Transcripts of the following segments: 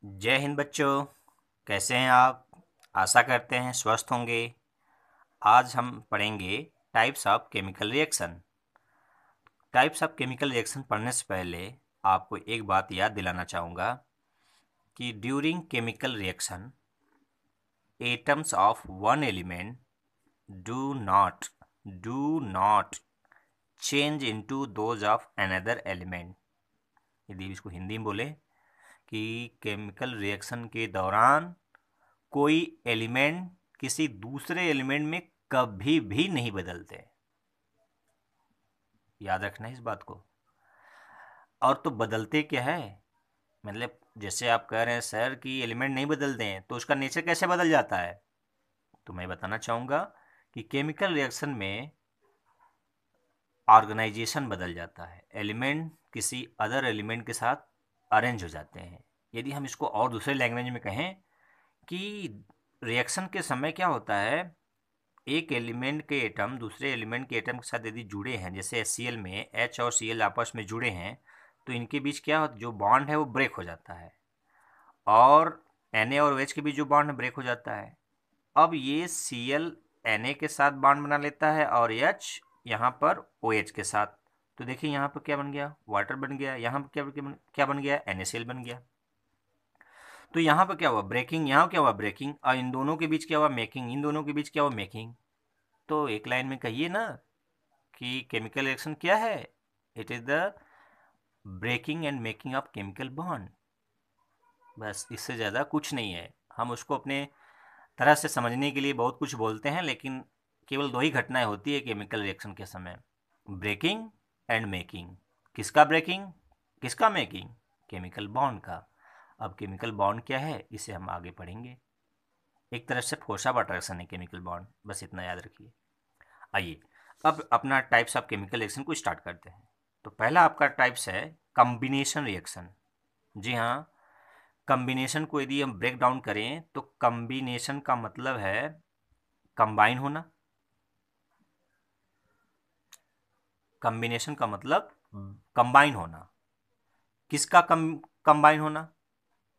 जय हिंद बच्चों। कैसे हैं आप? आशा करते हैं स्वस्थ होंगे। आज हम पढ़ेंगे types of chemical reaction. Types of chemical reaction पढ़ने से पहले आपको एक बात याद दिलाना चाहूँगा कि during chemical reaction atoms of one element do not do not change into those of another element. यदि इसको हिंदी में बोले कि केमिकल रिएक्शन के दौरान कोई एलिमेंट किसी दूसरे एलिमेंट में कभी भी नहीं बदलते। याद रखना है इस बात को। और तो बदलते क्या है, मतलब जैसे आप कह रहे हैं सर कि एलिमेंट नहीं बदलते हैं तो उसका नेचर कैसे बदल जाता है, तो मैं बताना चाहूँगा कि केमिकल रिएक्शन में ऑर्गेनाइजेशन बदल जाता है। एलिमेंट किसी अदर एलिमेंट के साथ अरेंज हो जाते हैं। यदि हम इसको और दूसरे लैंग्वेज में कहें कि रिएक्शन के समय क्या होता है, एक एलिमेंट के एटम दूसरे एलिमेंट के एटम के साथ यदि जुड़े हैं, जैसे HCl में H और Cl आपस में जुड़े हैं, तो इनके बीच क्या होता है, जो बॉन्ड है वो ब्रेक हो जाता है। और Na और OH के बीच जो बॉन्ड है ब्रेक हो जाता है। अब ये Cl Na के साथ बॉन्ड बना लेता है और H यहाँ पर OH के साथ। तो देखिए यहाँ पर क्या बन गया, वाटर बन गया। यहाँ पर क्या बन गया, NaCl बन गया। तो यहाँ पर क्या हुआ, ब्रेकिंग। यहाँ क्या हुआ, ब्रेकिंग। और इन दोनों के बीच क्या हुआ, मेकिंग। इन दोनों के बीच क्या हुआ, मेकिंग। तो एक लाइन में कहिए ना कि केमिकल रिएक्शन क्या है। It is the breaking and making of chemical bond. बस इससे ज़्यादा कुछ नहीं है। हम उसको अपने तरह से समझने के लिए बहुत कुछ बोलते हैं, लेकिन केवल दो ही घटनाएं होती है केमिकल रिएक्शन के समय, ब्रेकिंग एंड मेकिंग। किसका ब्रेकिंग, किसका मेकिंग, केमिकल बॉन्ड का। अब केमिकल बॉन्ड क्या है इसे हम आगे पढ़ेंगे। एक तरह से फोर्स ऑफ अट्रैक्शन है केमिकल बॉन्ड, बस इतना याद रखिए। आइए अब अपना टाइप्स ऑफ केमिकल रिएक्शन को स्टार्ट करते हैं। तो पहला आपका टाइप्स है कम्बिनेशन रिएक्शन। जी हाँ, कम्बिनेशन को यदि हम ब्रेक डाउन करें तो कम्बिनेशन का मतलब है कंबाइन होना। कम्बिनेशन का मतलब कंबाइन होना। किसका कंबाइन होना,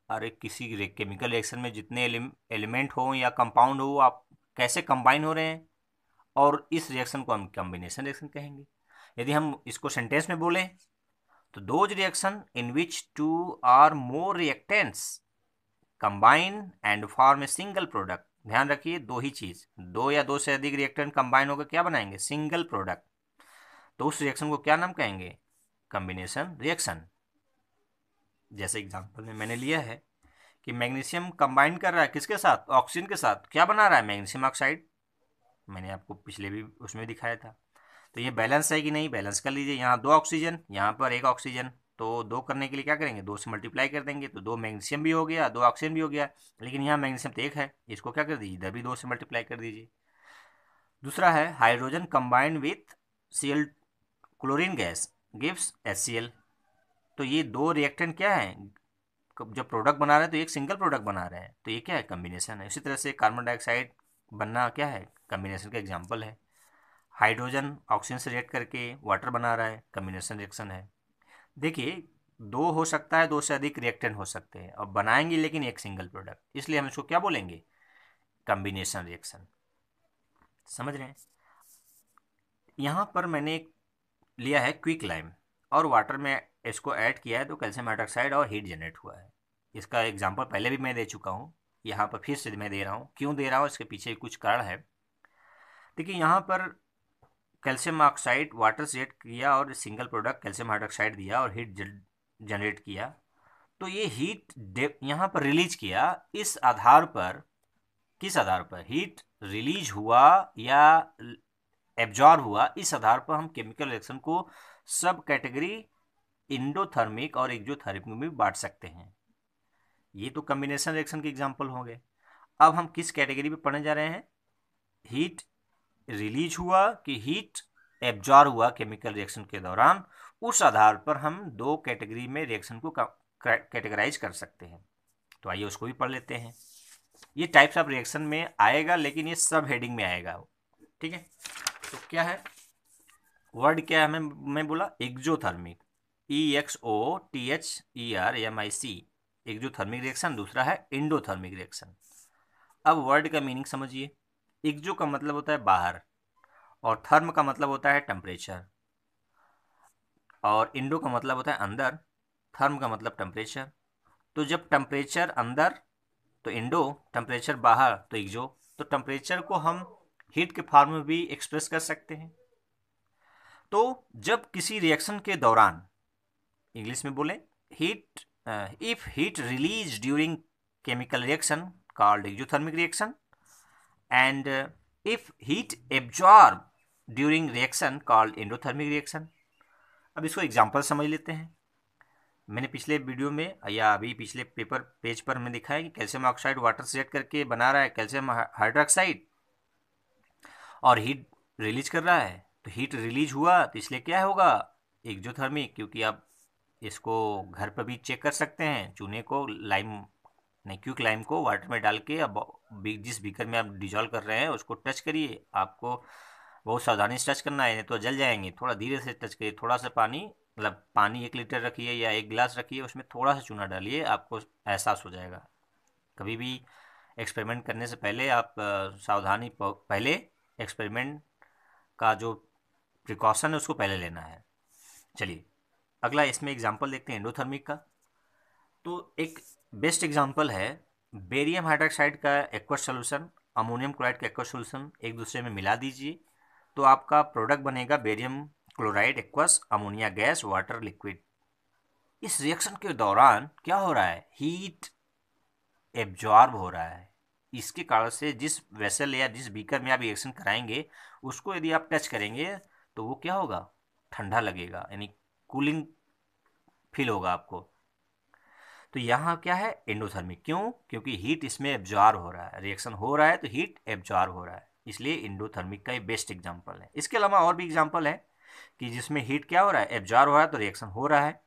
अरे किसी केमिकल रिएक्शन में जितने एलिमेंट हो या कंपाउंड हो, आप कैसे कंबाइन हो रहे हैं, और इस रिएक्शन को हम कम्बिनेशन रिएक्शन कहेंगे। यदि हम इसको सेंटेंस में बोलें तो those reaction in which two or more reactants combine and form a single product. ध्यान रखिए, दो ही चीज, दो या दो से अधिक रिएक्टेंट कंबाइन होकर क्या बनाएंगे, सिंगल प्रोडक्ट। तो उस रिएक्शन को क्या नाम कहेंगे, कम्बिनेशन रिएक्शन। जैसे एग्जांपल में मैंने लिया है कि मैग्नीशियम कंबाइन कर रहा है किसके साथ, ऑक्सीजन के साथ। क्या बना रहा है, मैग्नीशियम ऑक्साइड। मैंने आपको पिछले भी उसमें दिखाया था। तो ये बैलेंस है कि नहीं, बैलेंस कर लीजिए। यहाँ दो ऑक्सीजन, यहाँ पर एक ऑक्सीजन, तो दो करने के लिए क्या करेंगे, दो से मल्टीप्लाई कर देंगे, तो दो मैग्नीशियम भी हो गया, दो ऑक्सीजन भी हो गया। लेकिन यहाँ मैग्नीशियम तो एक है, इसको क्या कर दीजिए, इधर भी दो से मल्टीप्लाई कर दीजिए। दूसरा है hydrogen combined with Cl chlorine gas gives HCl। तो ये दो रिएक्टेंट क्या है, जब प्रोडक्ट बना रहे हैं तो एक सिंगल प्रोडक्ट बना रहे हैं, तो ये क्या है, कम्बिनेशन है। इसी तरह से कार्बन डाइऑक्साइड बनना क्या है, कम्बिनेशन का एग्जाम्पल है। हाइड्रोजन ऑक्सीजन से रिएक्ट करके वाटर बना रहा है, कम्बिनेशन रिएक्शन है। देखिए, दो हो सकता है, दो से अधिक रिएक्टेंट हो सकते हैं और बनाएंगे लेकिन एक सिंगल प्रोडक्ट, इसलिए हम इसको क्या बोलेंगे, कम्बिनेशन रिएक्शन। समझ रहे हैं। यहाँ पर मैंने एक लिया है क्विक लाइम और वाटर में इसको ऐड किया है तो कैल्शियम हाइड्रोक्साइड और हीट जनरेट हुआ है। इसका एग्जांपल पहले भी मैं दे चुका हूँ, यहाँ पर फिर से मैं दे रहा हूँ। क्यों दे रहा हूँ, इसके पीछे कुछ कारण है। देखिए, यहाँ पर कैल्शियम ऑक्साइड वाटर से रिएक्ट किया और सिंगल प्रोडक्ट कैल्शियम हाइड्रोक्साइड दिया और हीट जनरेट किया। तो ये हीट यहाँ पर रिलीज किया, इस आधार पर, किस आधार पर हीट रिलीज हुआ या एब्जॉर्ब हुआ, इस आधार पर हम केमिकल रिएक्शन को सब कैटेगरी इंडोथर्मिक और एक्सोथर्मिक में भी बांट सकते हैं। ये तो कम्बिनेशन रिएक्शन के एग्जांपल हो गए। अब हम किस कैटेगरी पे पढ़ने जा रहे हैं, हीट रिलीज हुआ कि हीट एब्जॉर्ब हुआ केमिकल रिएक्शन के दौरान, उस आधार पर हम दो कैटेगरी में रिएक्शन को कैटेगराइज कर सकते हैं। तो आइए उसको भी पढ़ लेते हैं। ये टाइप्स ऑफ रिएक्शन में आएगा, लेकिन ये सब हेडिंग में आएगा, ठीक है। तो क्या है, वर्ड क्या है, मैं बोला एक्सोथर्मिक, EXOTHERMIC। एक्जोथर्मिक रिएक्शन, दूसरा है एंडोथर्मिक रिएक्शन। अब वर्ड का मीनिंग समझिए। एक्जो का मतलब होता है बाहर, और थर्म का मतलब होता है टेम्परेचर, और इंडो का मतलब होता है अंदर, थर्म का मतलब टेम्परेचर। तो जब टेम्परेचर अंदर तो इंडो, टेम्परेचर बाहर तो एक्जो। तो टेम्परेचर को हम हीट के फॉर्म में भी एक्सप्रेस कर सकते हैं। तो जब किसी रिएक्शन के दौरान, इंग्लिश में बोलें, heat if heat release during chemical reaction called exothermic reaction, and if heat absorb during reaction called endothermic reaction. अब इसको एग्जांपल समझ लेते हैं। मैंने पिछले वीडियो में या अभी पिछले पेपर पेज पर हमें दिखा है कि कैल्शियम ऑक्साइड वाटर से रिएक्ट करके बना रहा है कैल्शियम हाइड्रोक्साइड, और हीट रिलीज कर रहा है। तो हीट रिलीज हुआ तो इसलिए क्या होगा, एक्जोथर्मिक। क्योंकि आप इसको घर पर भी चेक कर सकते हैं। चूने को लाइम नहीं, क्विक लाइम को वाटर में डाल के अब जिस बीकर में आप डिजॉल्व कर रहे हैं उसको टच करिए। आपको बहुत सावधानी से टच करना है, नहीं तो जल जाएंगे। थोड़ा धीरे से टच करिए। थोड़ा सा पानी, मतलब पानी 1 लीटर रखिए या 1 गिलास रखिए, उसमें थोड़ा सा चूना डालिए, आपको एहसास हो जाएगा। कभी भी एक्सपेरिमेंट करने से पहले आप सावधानी पहले एक्सपेरिमेंट का जो प्रिकॉशन है उसको पहले लेना है। चलिए अगला इसमें एग्जांपल देखते हैं एंडोथर्मिक का। तो एक बेस्ट एग्जांपल है बेरियम हाइड्रोक्साइड का एक्वस सॉल्यूशन, अमोनियम क्लोराइड का एक्वस सॉल्यूशन एक दूसरे में मिला दीजिए, तो आपका प्रोडक्ट बनेगा barium chloride aqueous ammonia gas water liquid. इस रिएक्शन के दौरान क्या हो रहा है, हीट एब्जॉर्ब हो रहा है। इसके कारण से जिस वेसल या जिस बीकर में आप रिएक्शन कराएंगे उसको यदि आप टच करेंगे तो वो क्या होगा, ठंडा लगेगा, यानी कूलिंग फील होगा आपको। तो यहाँ क्या है, एंडोथर्मिक। क्यों? क्योंकि हीट इसमें एब्जॉर्ब हो रहा है, रिएक्शन हो रहा है तो हीट एब्जॉर्ब हो रहा है, इसलिए एंडोथर्मिक का ये बेस्ट एग्जांपल है। इसके अलावा और भी एग्जांपल है कि जिसमें हीट क्या हो रहा है, एब्जॉर्ब हो रहा है तो रिएक्शन हो रहा है।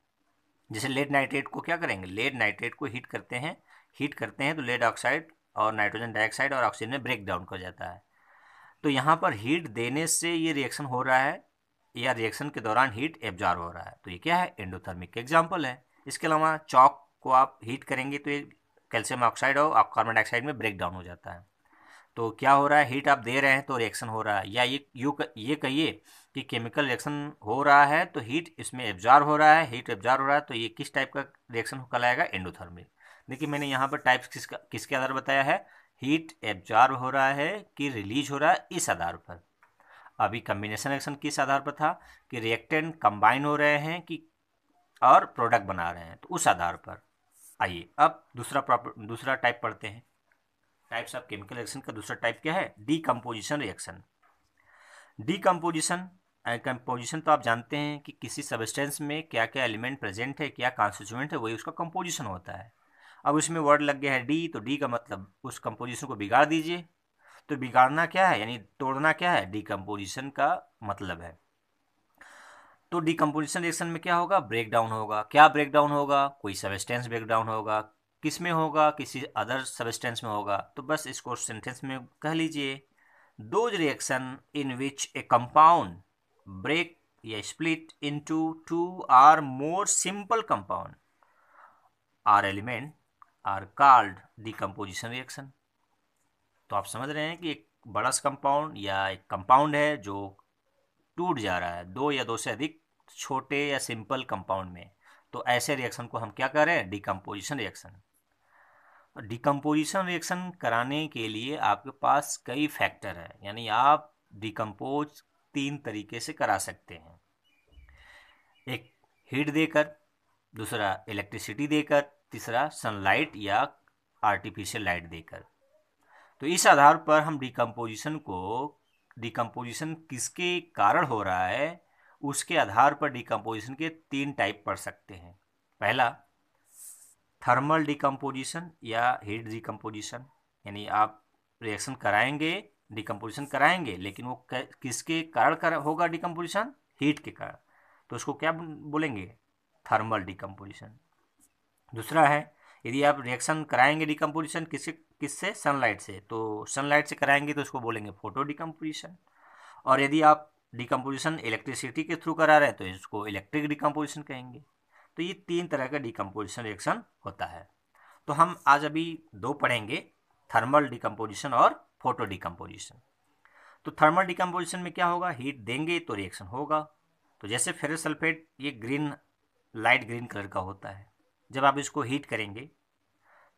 जैसे लेड नाइट्रेट को क्या करेंगे, लेड नाइट्रेट को हीट करते हैं तो लेड ऑक्साइड और नाइट्रोजन डाइऑक्साइड और ऑक्सीजन में ब्रेक डाउन हो जाता है। तो यहाँ पर हीट देने से ये रिएक्शन हो रहा है, या रिएक्शन के दौरान हीट एब्जॉर्ब हो रहा है, तो ये क्या है, एंडोथर्मिक का एग्जाम्पल है। इसके अलावा चॉक को आप हीट करेंगे तो ये कैल्शियम ऑक्साइड और कार्बन डाइऑक्साइड में ब्रेक डाउन हो जाता है। तो क्या हो रहा है, हीट आप दे रहे हैं तो रिएक्शन हो रहा है। या ये कहिए कि केमिकल रिएक्शन हो रहा है तो हीट इसमें एब्जॉर्ब हो रहा है, हीट एब्जॉर्ब हो रहा है, तो ये किस टाइप का रिएक्शन कहलाएगा, एंडोथर्मिक। देखिए मैंने यहाँ पर टाइप्स किसके आधार बताया है, हीट एब्जॉर्ब हो रहा है कि रिलीज हो रहा है, इस आधार पर। अभी कम्बिनेशन रिएक्शन किस आधार पर था कि रिएक्टेंट कंबाइन हो रहे हैं कि और प्रोडक्ट बना रहे हैं, तो उस आधार पर। आइए अब दूसरा टाइप पढ़ते हैं। टाइप्स ऑफ केमिकल रिएक्शन का दूसरा टाइप क्या है, डीकम्पोजिशन रिएक्शन। डीकम्पोजिशन कंपोजिशन तो आप जानते हैं कि किसी सब्सटेंस में क्या क्या एलिमेंट प्रेजेंट है, क्या कॉन्स्टिट्यूएंट है, वही उसका कंपोजिशन होता है। अब उसमें वर्ड लग गया है डी, तो डी का मतलब उस कंपोजिशन को बिगाड़ दीजिए। तो बिगाड़ना क्या है, यानी तोड़ना क्या है, डीकम्पोजिशन का मतलब है। तो डीकम्पोजिशन रिएक्शन में क्या होगा, ब्रेक डाउन होगा। क्या ब्रेक डाउन होगा, कोई सब्सटेंस ब्रेक डाउन होगा। किस में होगा, किसी अदर सब्सटेंस में होगा। तो बस इसको सेंटेंस में कह लीजिए, those reaction in which a compound break या split into 2 or more simple compound or element are called decomposition reaction. तो आप समझ रहे हैं कि एक बड़ा सा कंपाउंड या एक कंपाउंड है जो टूट जा रहा है 2 या 2 से अधिक छोटे या सिंपल कंपाउंड में, तो ऐसे रिएक्शन को हम क्या कह रहे हैं, डीकम्पोजिशन रिएक्शन। डीकम्पोजिशन रिएक्शन कराने के लिए आपके पास कई फैक्टर है, यानी आप डिकम्पोज 3 तरीके से करा सकते हैं। एक हीट देकर, दूसरा इलेक्ट्रिसिटी देकर, तीसरा सनलाइट या आर्टिफिशियल लाइट देकर। तो इस आधार पर हम डिकम्पोजिशन किसके कारण हो रहा है उसके आधार पर डिकम्पोजिशन के 3 टाइप पढ़ सकते हैं। पहला थर्मल डिकम्पोजिशन या हीट डिकम्पोजिशन, यानी आप रिएक्शन कराएंगे, डिकम्पोजिशन कराएंगे, लेकिन वो किसके कारण होगा डिकम्पोजिशन, हीट के कारण, तो उसको क्या बोलेंगे, थर्मल डिकम्पोजिशन। दूसरा है यदि आप रिएक्शन कराएंगे डिकम्पोजिशन किससे, सनलाइट से, तो सनलाइट से कराएंगे तो उसको बोलेंगे फोटो डिकम्पोजिशन। और यदि आप डिकम्पोजिशन इलेक्ट्रिसिटी के थ्रू करा रहे हैं तो इसको इलेक्ट्रिक डिकम्पोजिशन कहेंगे। तो ये 3 तरह का डिकम्पोजिशन रिएक्शन होता है। तो हम आज अभी दो पढ़ेंगे, थर्मल डिकम्पोजिशन और फोटो डिकम्पोजिशन। तो थर्मल डिकम्पोजिशन में क्या होगा, हीट देंगे तो रिएक्शन होगा। तो जैसे फेरस सल्फेट ये ग्रीन, लाइट ग्रीन कलर का होता है, जब आप इसको हीट करेंगे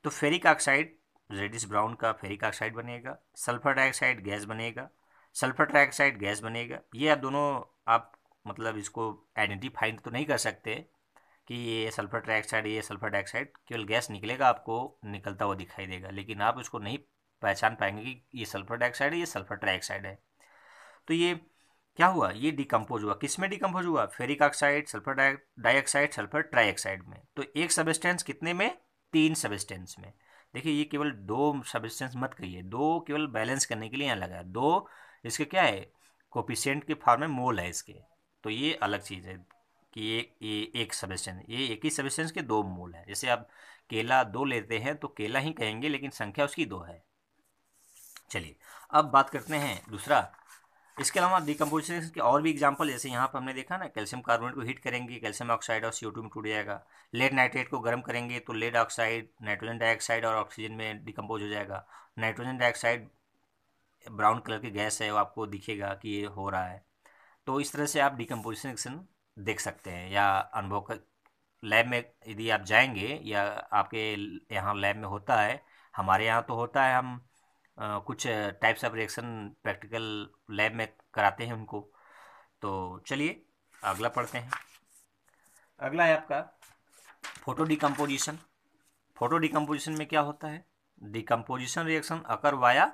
तो फेरिक ऑक्साइड रेडिश ब्राउन का फेरिक ऑक्साइड बनेगा, सल्फर डाइऑक्साइड गैस बनेगा, सल्फर ट्राइऑक्साइड गैस बनेगा। ये आप दोनों आप मतलब इसको आइडेंटिफाई तो नहीं कर सकते कि ये सल्फर ट्राइऑक्साइड, ये सल्फर डाइऑक्साइड, केवल गैस निकलेगा, आपको निकलता हुआ दिखाई देगा, लेकिन आप उसको नहीं पहचान पाएंगे कि ये सल्फर डाइऑक्साइड है, ये सल्फर ट्राइऑक्साइड है। तो ये क्या हुआ, ये डिकम्पोज हुआ, किस में डिकम्पोज हुआ, ferric oxide, sulphur dioxide, sulphur trioxide में। तो एक सबस्टेंस कितने में, 3 सबस्टेंस में। देखिए ये केवल 2 सबस्टेंस मत कहिए, 2 केवल बैलेंस करने के लिए यहाँ लगा है, 2 इसके क्या है, कोफिशिएंट के फॉर्म में मोल है इसके। तो ये अलग चीज़ है कि ये एक सबस्टेंस, ये एक ही सबस्टेंस के 2 मोल है। जैसे आप केला 2 लेते हैं तो केला ही कहेंगे, लेकिन संख्या उसकी 2 है। चलिए अब बात करते हैं दूसरा। इसके अलावा डिकम्पोजिशन के और भी एग्जांपल, जैसे यहाँ पर हमने देखा ना, कैल्शियम कार्बोनेट को हीट करेंगे, कैल्शियम ऑक्साइड और CO2 में टूट जाएगा। लेड नाइट्रेट को गर्म करेंगे तो लेड ऑक्साइड, नाइट्रोजन डाइऑक्साइड और ऑक्सीजन में डिकम्पोज हो जाएगा। नाइट्रोजन डाइऑक्साइड ब्राउन कलर की गैस है, वो आपको दिखेगा कि ये हो रहा है। तो इस तरह से आप डिकम्पोजिशन रिएक्शन देख सकते हैं या अनुभव कर, लैब में यदि आप जाएंगे या आपके यहाँ लैब में होता है, हमारे यहाँ तो होता है, हम कुछ types of reaction practical lab में कराते हैं उनको। तो चलिए अगला पढ़ते हैं। अगला है आपका फोटो डिकम्पोजिशन। फोटो डिकम्पोजिशन में क्या होता है, decomposition reaction occur via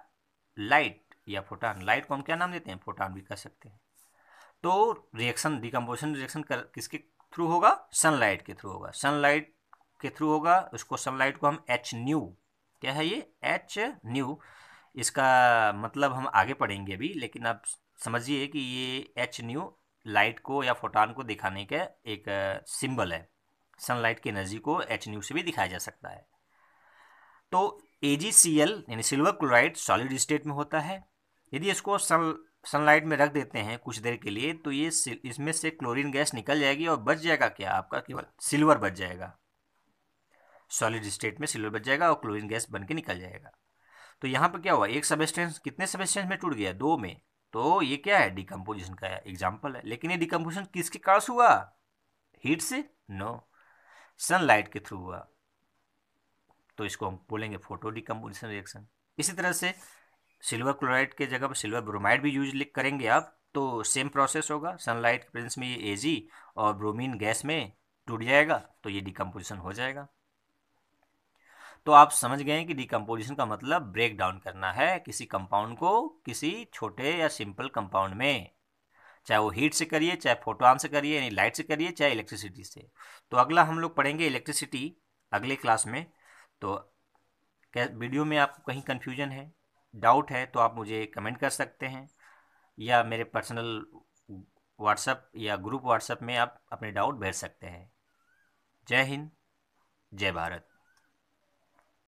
light या फोटान। लाइट को हम क्या नाम देते हैं, फोटान भी कह सकते हैं। तो रिएक्शन, डिकम्पोजिशन रिएक्शन किसके थ्रू होगा, सनलाइट के थ्रू होगा, सनलाइट के थ्रू होगा। उसको सनलाइट को हम एच न्यू, क्या है ये, एच न्यू, इसका मतलब हम आगे पढ़ेंगे अभी, लेकिन आप समझिए कि ये एच न्यू लाइट को या फोटान को दिखाने का एक सिंबल है। सनलाइट की एनर्जी को एच न्यू से भी दिखाया जा सकता है। तो AgCl यानी सिल्वर क्लोराइड सॉलिड स्टेट में होता है। यदि इसको सनलाइट में रख देते हैं कुछ देर के लिए तो ये इसमें से क्लोरीन गैस निकल जाएगी और बच जाएगा क्या, आपका केवल सिल्वर बच जाएगा। सॉलिड स्टेट में सिल्वर बच जाएगा और क्लोरीन गैस बन के निकल जाएगा। तो यहाँ पर क्या हुआ, एक सबस्टेंस कितने सबस्टेंस में टूट गया, 2 में। तो ये क्या है, डिकम्पोजिशन का एग्जाम्पल है। लेकिन ये डिकम्पोजिशन किसके कारण हुआ, हीट से, नो, सनलाइट के थ्रू हुआ। तो इसको हम बोलेंगे फोटो डिकम्पोजिशन रिएक्शन। इसी तरह से सिल्वर क्लोराइड के जगह पर सिल्वर ब्रोमाइड भी यूज करेंगे आप, तो सेम प्रोसेस होगा। सनलाइट के प्रेजेंस में ये Ag और ब्रोमीन गैस में टूट जाएगा, तो ये डिकम्पोजिशन हो जाएगा। तो आप समझ गए हैं कि डिकम्पोजिशन का मतलब ब्रेक डाउन करना है किसी कंपाउंड को किसी छोटे या सिंपल कंपाउंड में, चाहे वो हीट से करिए, चाहे फोटोन से करिए यानी लाइट से करिए, चाहे इलेक्ट्रिसिटी से। तो अगला हम लोग पढ़ेंगे इलेक्ट्रिसिटी अगले क्लास में। तो क्या वीडियो में आपको कहीं कन्फ्यूजन है, डाउट है, तो आप मुझे कमेंट कर सकते हैं या मेरे पर्सनल व्हाट्सएप या ग्रुप व्हाट्सएप में आप अपने डाउट भेज सकते हैं। जय हिंद, जय भारत।